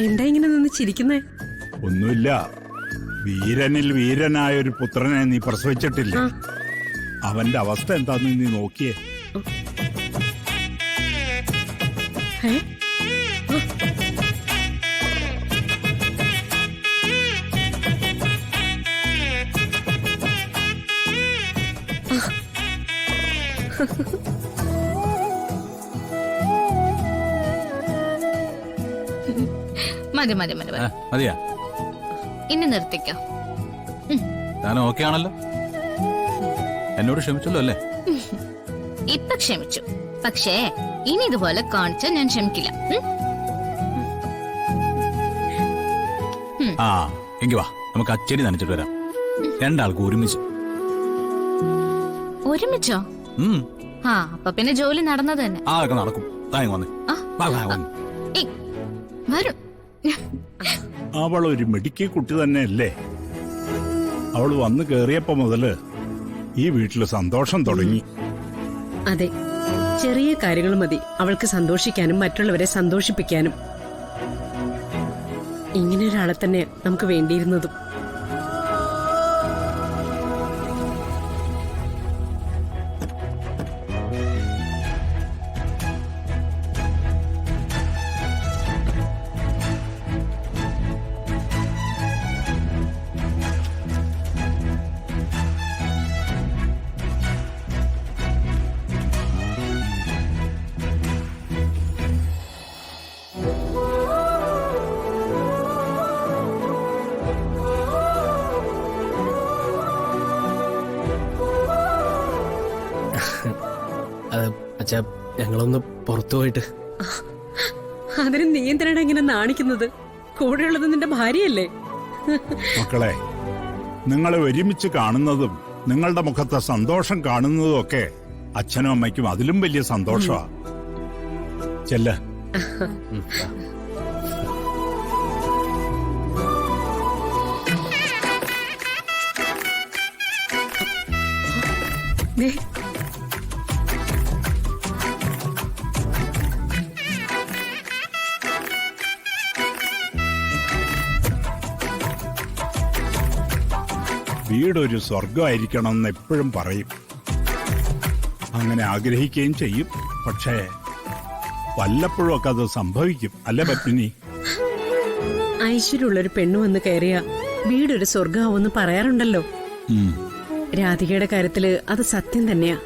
എന്താ ഇങ്ങനെ നിന്ന് ചിരിക്കുന്നേ? ഒന്നുമില്ല. വീരനിൽ വീരനായ ഒരു പുത്രനെ നീ പ്രസവിച്ചിട്ടില്ല. അവന്റെ അവസ്ഥ എന്താന്ന് നീ നോക്കിയേ. മതി മതി മതി മതിയാ, ഇനി നിർത്തിക്കോ. ഞാൻ ഓക്കെ ആണല്ലോ, എന്നോട് ക്ഷമിച്ചല്ലോ അല്ലേ? ഇപ്പൊ ക്ഷമിച്ചു, പക്ഷേ ഇനി ഇതുപോലെ കാണിച്ചാൽ ഞാൻ ക്ഷമിക്കില്ല. ആ എങ്കി വാ, നമുക്ക് അച്ചടി നനച്ചിട്ട് വരാം. രണ്ടാൾക്ക് ഒരുമിച്ച്. ഒരുമിച്ചോ? ആ, അപ്പൊ പിന്നെ ജോലി നടന്നത് തന്നെ. ആ ഒക്കെ നടക്കും. വന്നേ വരും. അവൾ ഒരു മിടുക്കി കുട്ടി തന്നെയല്ലേ? അവള് വന്ന് കേറിയപ്പോ മുതല് ഈ വീട്ടില് സന്തോഷം തുടങ്ങി. അതെ, ചെറിയ കാര്യങ്ങൾ മതി അവൾക്ക് സന്തോഷിക്കാനും മറ്റുള്ളവരെ സന്തോഷിപ്പിക്കാനും. ഇങ്ങനെ ഒരാളെ തന്നെ നമുക്ക് വേണ്ടിയിരുന്നതും. അച്ഛാ, ഞങ്ങളൊന്ന് പുറത്തു പോയിട്ട്. അതിന് നീ എന്തിനാണ് ഇങ്ങനെ നാണിക്കുന്നത്? കൂടെയുള്ളത് നിന്റെ ഭാര്യയല്ലേ? മക്കളെ, നിങ്ങളെ ഒരുമിച്ച് കാണുന്നതും നിങ്ങളുടെ മുഖത്തെ സന്തോഷം കാണുന്നതും ഒക്കെ അച്ഛനും അമ്മയ്ക്കും അതിലും വലിയ സന്തോഷമാ. ചെല്ല. വീടൊരു സ്വർഗമായിരിക്കണം എന്ന് എപ്പോഴും പറയും. അങ്ങനെ ആഗ്രഹിക്കുകയും ചെയ്യും. പക്ഷേ വല്ലപ്പോഴും ഒക്കെ അത് സംഭവിക്കും, അല്ലേ പത്മിനി? ഐശ്വര്യമുള്ളൊരു പെണ്ണു വന്ന് കയറിയ വീടൊരു സ്വർഗമാവെന്ന് പറയാറുണ്ടല്ലോ. രാധികയുടെ കാര്യത്തില് അത് സത്യം തന്നെയാ.